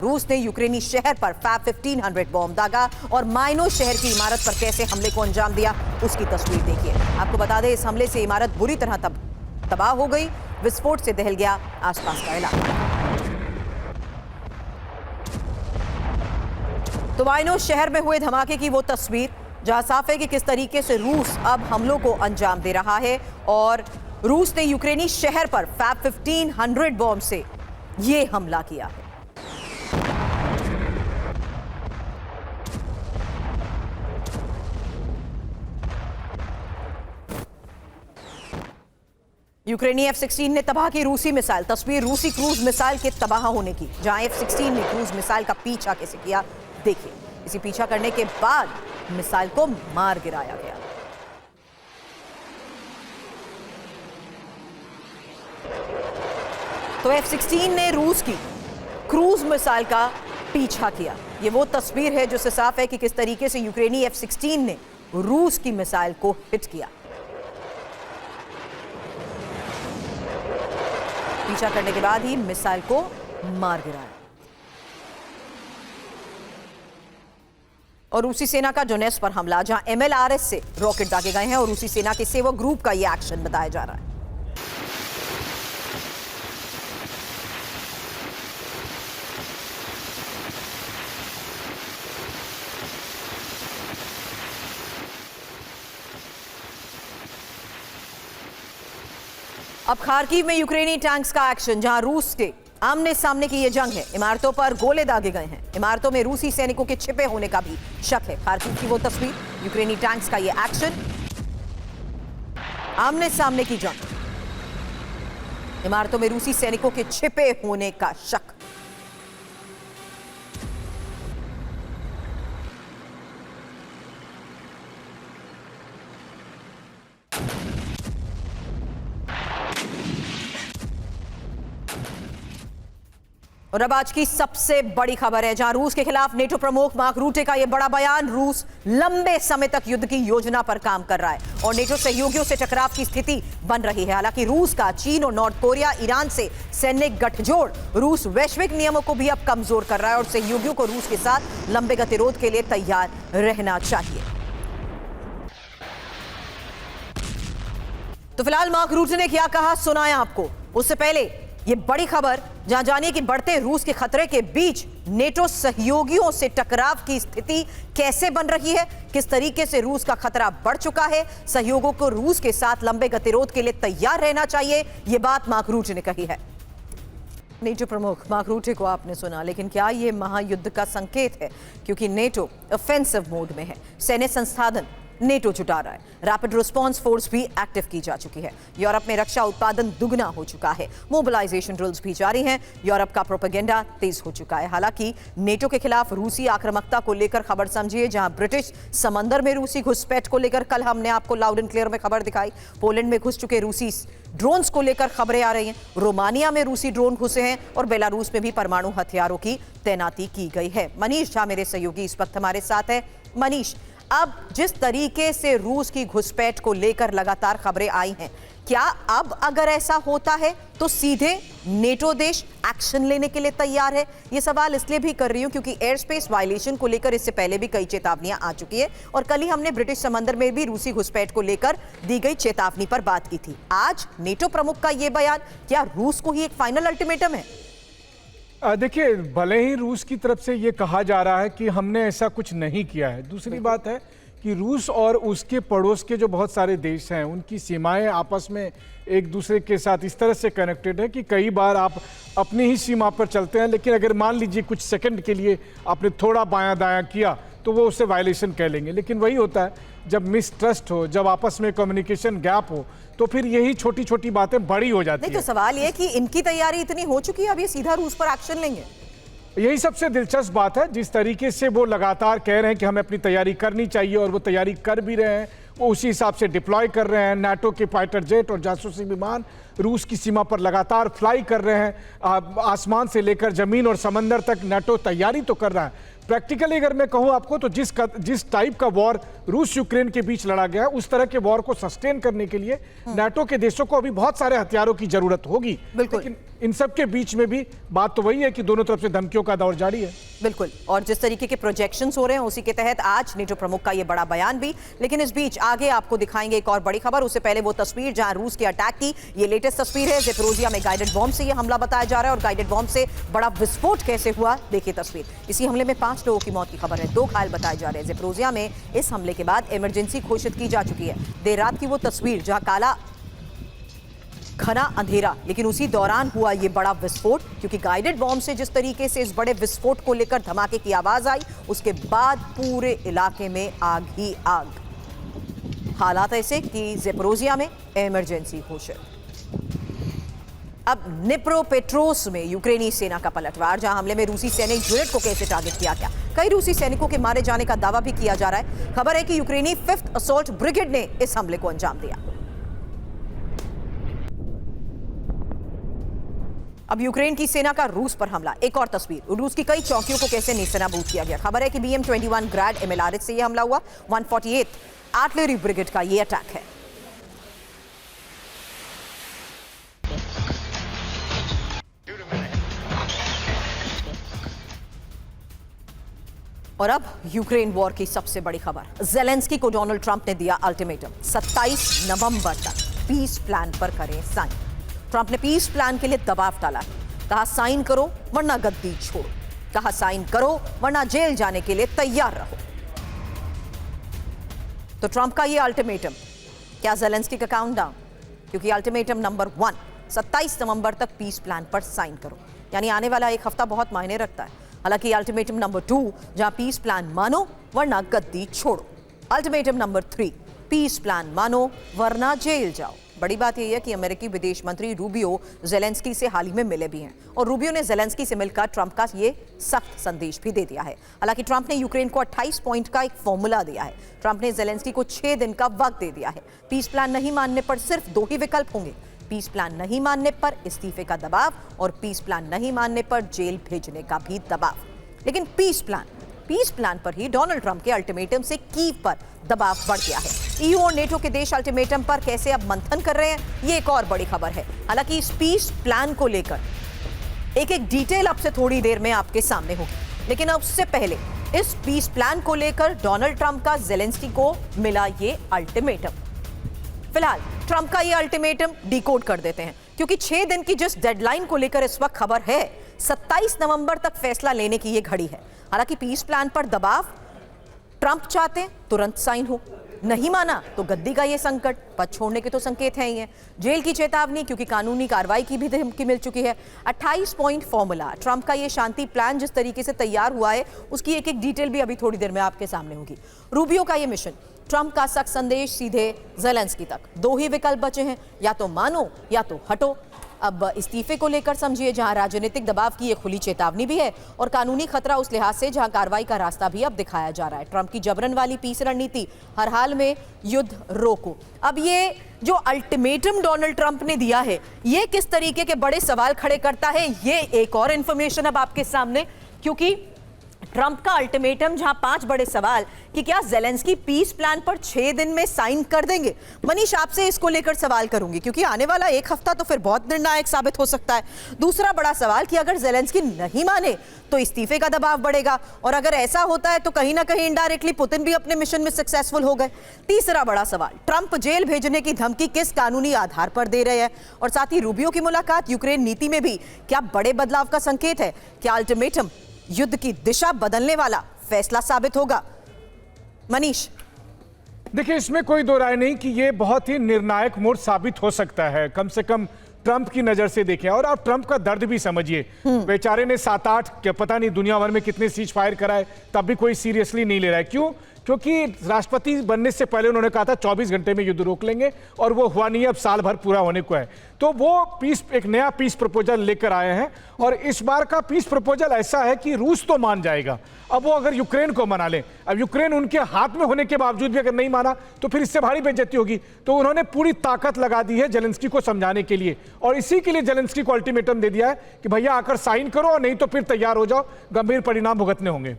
रूस ने यूक्रेनी शहर पर फैब 1500 बॉम्ब दागा और माइनो शहर की इमारत पर कैसे हमले को अंजाम दिया, उसकी तस्वीर देखिए। आपको बता दें, इस हमले से इमारत बुरी तरह तबाह हो गई। विस्फोट से दहल गया आसपास का इलाका। तो माइनो शहर में हुए धमाके की वो तस्वीर, जहां साफ है कि किस तरीके से रूस अब हमलों को अंजाम दे रहा है। और रूस ने यूक्रेनी शहर पर फैब 1500 बॉम्ब से ये हमला किया है। यूक्रेनी F-16 ने तबाह की रूसी मिसाइल। तस्वीर रूसी क्रूज मिसाइल के तबाह होने की, जहां F-16 ने क्रूज मिसाइल का पीछा कैसे किया देखिए। इसी पीछा करने के बाद मिसाइल को मार गिराया गया। तो F-16 ने रूस की क्रूज मिसाइल का पीछा किया। ये वो तस्वीर है जिससे साफ है कि किस तरीके से यूक्रेनी F-16 ने रूस की मिसाइल को हिट किया। पीछा करने के बाद ही मिसाइल को मार गिराया। और रूसी सेना का डोनेट्स्क पर हमला, जहां MLRS से रॉकेट दागे गए हैं और रूसी सेना के सेवक ग्रुप का यह एक्शन बताया जा रहा है। अब खार्किव में यूक्रेनी टैंक्स का एक्शन, जहां रूस के आमने सामने की यह जंग है। इमारतों पर गोले दागे गए हैं। इमारतों में रूसी सैनिकों के छिपे होने का भी शक है। खार्किव की वो तस्वीर, यूक्रेनी टैंक्स का यह एक्शन, आमने सामने की जंग, इमारतों में रूसी सैनिकों के छिपे होने का शक। और अब आज की सबसे बड़ी खबर है, जहां रूस के खिलाफ नेटो प्रमुख मार्क रूटे का यह बड़ा बयान। रूस लंबे समय तक युद्ध की योजना पर काम कर रहा है और नेटो सहयोगियों से टकराव की स्थिति बन रही है। हालांकि रूस का चीन और नॉर्थ कोरिया, ईरान से सैन्य गठजोड़ रूस वैश्विक नियमों को भी अब कमजोर कर रहा है और सहयोगियों को रूस के साथ लंबे गतिरोध के लिए तैयार रहना चाहिए। तो फिलहाल मार्क रूटे ने क्या कहा, सुनाया आपको। उससे पहले ये बड़ी खबर, जहां जानिए कि बढ़ते रूस के खतरे के बीच नेटो सहयोगियों से टकराव की स्थिति कैसे बन रही है, किस तरीके से रूस का खतरा बढ़ चुका है, सहयोगियों को रूस के साथ लंबे गतिरोध के लिए तैयार रहना चाहिए, ये बात मार्क रूटे ने कही है। नेटो प्रमुख मार्क रूटे को आपने सुना, लेकिन क्या ये महायुद्ध का संकेत है? क्योंकि नेटो ऑफेंसिव मोड में है। सैन्य संसाधन नेटो जुटा रहा है। रैपिड रिस्पांस फोर्स भी एक्टिव की जा चुकी है। यूरोप में रक्षा उत्पादन दुगना हो चुका है। मोबिलाइजेशन ड्रिल्स भी जारी हैं। यूरोप का प्रोपेगेंडा तेज हो चुका है। हालांकि नेटो के खिलाफ रूसी आक्रामकता को लेकर खबर समझिए, जहां ब्रिटिश समंदर में रूसी घुसपैठ को लेकर कल हमने आपको लाउड एंड क्लियर में खबर दिखाई। पोलैंड में घुस चुके रूसी ड्रोन्स को लेकर खबरें आ रही हैं। रोमानिया में रूसी ड्रोन घुसे हैं और बेलारूस में भी परमाणु हथियारों की तैनाती की गई है। मनीष झा मेरे सहयोगी इस वक्त हमारे साथ है। मनीष, अब जिस तरीके से रूस की घुसपैठ को लेकर लगातार खबरें आई हैं, क्या अब अगर ऐसा होता है तो सीधे नेटो देश एक्शन लेने के लिए तैयार है? ये सवाल इसलिए भी कर रही हूं क्योंकि एयर स्पेस वायलेशन को लेकर इससे पहले भी कई चेतावनियां आ चुकी है और कल ही हमने ब्रिटिश समंदर में भी रूसी घुसपैठ को लेकर दी गई चेतावनी पर बात की थी। आज नेटो प्रमुख का यह बयान, क्या रूस को ही एक फाइनल अल्टीमेटम है? देखिए, भले ही रूस की तरफ से ये कहा जा रहा है कि हमने ऐसा कुछ नहीं किया है, दूसरी बात है कि रूस और उसके पड़ोस के जो बहुत सारे देश हैं, उनकी सीमाएं आपस में एक दूसरे के साथ इस तरह से कनेक्टेड है कि कई बार आप अपनी ही सीमा पर चलते हैं, लेकिन अगर मान लीजिए कुछ सेकंड के लिए आपने थोड़ा बायां दायां किया तो वो उसे वायलेशन कह लेंगे। लेकिन वही होता है, जब मिसट्रस्ट हो, जब आपस में कम्युनिकेशन गैप हो, तो फिर यही छोटी छोटी बातें बड़ी हो जाती है। नहीं, तो सवाल ये कि इनकी तैयारी इतनी हो चुकी है, अब ये सीधा रूस पर एक्शन लेंगे। यही सबसे दिलचस्प बात है, जिस तरीके से वो लगातार कह रहे हैं कि हमें अपनी तैयारी करनी चाहिए और वो तैयारी कर भी रहे हैं। वो उसी हिसाब से डिप्लॉय कर रहे हैं। नाटो के फाइटर जेट और जासूसी विमान रूस की सीमा पर लगातार फ्लाई कर रहे हैं। आसमान से लेकर जमीन और समंदर तक नाटो तैयारी तो कर रहा है। प्रैक्टिकली अगर मैं कहूं आपको तो जिस टाइप का वॉर रूस यूक्रेन के बीच लड़ा गया है, उस तरह के वॉर को सस्टेन करने के लिए नाटो के देशों को अभी बहुत सारे हथियारों की जरूरत होगी। लेकिन इन सब के बीच में भी बात तो वही है कि दोनों तरफ से धमकियों का दौर जारी है। बिल्कुल, और जिस तरीके के प्रोजेक्शंस हो रहे हैं उसी के तहत आज नेटो प्रमुख का ये बड़ा बयान भी। लेकिन इस बीच आगे आपको दिखाएंगे एक और बड़ी खबर। उससे पहले वो तस्वीर जहां रूस की अटैक की, ये लेटेस्ट तस्वीर है। ज़ेपोरिज़िया में गाइडेड बॉम्ब से ये हमला बताया जा रहा है और गाइडेड बॉम्ब से बड़ा विस्फोट कैसे हुआ, देखिए तस्वीर। इसी हमले में 5 लोगों की मौत की खबर है, 2 घायल बताए जा रहे हैं। ज़ेपोरिज़िया में इस हमले के बाद इमरजेंसी घोषित की जा चुकी है। देर रात की वो तस्वीर जहां काला घना अंधेरा, लेकिन उसी दौरान हुआ ये बड़ा विस्फोट, क्योंकि गाइडेड बॉम्ब से जिस तरीके से इस बड़े विस्फोट को लेकर धमाके की आवाज आई, उसके बाद पूरे इलाके में आग ही आग। हालात ऐसे कि ज़ेपोरिज़िया में इमरजेंसी घोषित। अब निप्रोपेट्रोव्स्क में यूक्रेनी सेना का पलटवार, जहां हमले में रूसी सैनिक यूनिट को कैसे टारगेट किया गया, कई रूसी सैनिकों के मारे जाने का दावा भी किया जा रहा है। खबर है कि यूक्रेनी 5th असॉल्ट ब्रिगेड ने इस हमले को अंजाम दिया। अब यूक्रेन की सेना का रूस पर हमला, एक और तस्वीर, रूस की कई चौकियों को कैसे नेस्तनाबूद किया गया। खबर है कि BM-21 ग्रैड MLRS से यह हमला हुआ। 148th आर्टिलरी ब्रिगेड का यह अटैक है। और अब यूक्रेन वॉर की सबसे बड़ी खबर, ज़ेलेंस्की को डोनाल्ड ट्रंप ने दिया अल्टीमेटम, 27 नवंबर तक पीस प्लान पर करें साइन। ट्रंप ने पीस प्लान के लिए दबाव डाला, कहा साइन करो वरना गद्दी छोड़ो, कहा साइन करो वरना जेल जाने के लिए तैयार रहो। तो ट्रंप का यह अल्टीमेटम, क्या ज़ेलेंस्की का काउंटडाउन? क्योंकि अल्टीमेटम नंबर 1, 27 नवंबर तक पीस प्लान पर साइन करो, यानी आने वाला एक हफ्ता बहुत मायने रखता है। हालांकि अल्टीमेटम नंबर 2, जहां पीस प्लान मानो वरना गद्दी छोड़ो। अल्टीमेटम नंबर 3, पीस प्लान मानो वरना जेल जाओ। बड़ी बात यह है कि अमेरिकी विदेश मंत्री रूबियो ज़ेलेंस्की से हाल ही में मिले भी हैं और रूबियो ने ज़ेलेंस्की से मिलकर ट्रंप का ये सख्त संदेश भी दे दिया है। हालांकि ट्रंप ने यूक्रेन को 28 पॉइंट का एक फॉर्मूला दिया है। ट्रंप ने ज़ेलेंस्की को 6 दिन का वक्त दे दिया है। पीस प्लान नहीं मानने पर सिर्फ 2 ही विकल्प होंगे, पीस प्लान नहीं मानने पर इस्तीफे का दबाव और पीस प्लान नहीं मानने पर जेल भेजने का भी दबाव। लेकिन पीस प्लान पर ही डोनाल्ड ट्रंप के अल्टीमेटम से कीव पर दबाव बढ़ गया है। ईयू और नेटो के देश अल्टीमेटम पर कैसे अब मंथन कर रहे हैं, ये एक और बड़ी खबर है। हालांकि इस पीस प्लान को लेकर एक एक डिटेल अब से थोड़ी देर में आपके सामने होगी, लेकिन अब उससे पहले इस पीस प्लान को लेकर डोनाल्ड ट्रंप का ज़ेलेंस्की को मिला ये अल्टीमेटम। फिलहाल ट्रंप का ये अल्टीमेटम डिकोड कर देते हैं, क्योंकि 6 दिन की जिस डेडलाइन को लेकर इस वक्त खबर है, 27 नवंबर तक फैसला लेने की ये घड़ी है। हालांकि पीस प्लान पर दबाव ट्रंप चाहते हैं तुरंत साइन हो, नहीं माना तो गद्दी का ये संकट, पद छोड़ने के तो संकेत हैं ही हैं, जेल की चेतावनी क्योंकि कानूनी कार्रवाई की भी धमकी मिल चुकी है। 28 पॉइंट फॉर्मूला, ट्रंप का ये शांति प्लान जिस तरीके से तैयार हुआ है, उसकी एक एक डिटेल भी अभी थोड़ी देर में आपके सामने होगी। रूबियो का ये मिशन, ट्रंप का सख्त संदेश सीधे ज़ेलेंस्की तक। 2 ही विकल्प बचे हैं, या तो मानो या तो हटो। अब इस्तीफे को लेकर समझिए, जहां राजनीतिक दबाव की एक खुली चेतावनी भी है और कानूनी खतरा उस लिहाज से जहां कार्रवाई का रास्ता भी अब दिखाया जा रहा है। ट्रंप की जबरन वाली पीस रणनीति, हर हाल में युद्ध रोको। अब ये जो अल्टीमेटम डोनाल्ड ट्रंप ने दिया है, ये किस तरीके के बड़े सवाल खड़े करता है, ये एक और इंफॉर्मेशन अब आपके सामने, क्योंकि ट्रंप का अल्टीमेटम जहां 5 बड़े सवाल कि क्या ज़ेलेंस्की पीस प्लान पर 6 दिन में साइन कर देंगे। मनीष, आपसे इसको लेकर सवाल करूंगी, क्योंकि आने वाला एक हफ्ता तो फिर बहुत निर्णायक साबित हो सकता है। दूसरा बड़ा सवाल कि अगर ज़ेलेंस्की नहीं माने तो इस्तीफे का दबाव बढ़ेगा, और अगर ऐसा होता है तो कहीं ना कहीं इनडायरेक्टली पुतिन भी अपने मिशन में सक्सेसफुल हो गए। तीसरा बड़ा सवाल, ट्रंप जेल भेजने की धमकी किस कानूनी आधार पर दे रहे हैं, और साथ ही रूबियो की मुलाकात यूक्रेन नीति में भी क्या बड़े बदलाव का संकेत है? क्या अल्टीमेटम युद्ध की दिशा बदलने वाला फैसला साबित होगा? मनीष, देखिए, इसमें कोई दो राय नहीं कि ये बहुत ही निर्णायक मोड़ साबित हो सकता है, कम से कम ट्रंप की नजर से देखें। और आप ट्रंप का दर्द भी समझिए, बेचारे ने 7-8 क्या पता नहीं दुनिया भर में कितने सीज फायर कराए, तब भी कोई सीरियसली नहीं ले रहा है। क्यों? क्योंकि राष्ट्रपति बनने से पहले उन्होंने कहा था 24 घंटे में युद्ध रोक लेंगे, और वो हुआ नहीं, अब साल भर पूरा होने को है। तो वो एक नया पीस प्रपोजल लेकर आए हैं, और इस बार का पीस प्रपोजल ऐसा है कि रूस तो मान जाएगा, अब वो अगर यूक्रेन को मना ले, अब यूक्रेन उनके हाथ में होने के बावजूद भी अगर नहीं माना तो फिर इससे भारी बेइज्जती होगी। तो उन्होंने पूरी ताकत लगा दी है जेलेंस्की को समझाने के लिए, और इसी के लिए जेलेंस्की को अल्टीमेटम दे दिया है कि भैया आकर साइन करो, और नहीं तो फिर तैयार हो जाओ, गंभीर परिणाम भुगतने होंगे।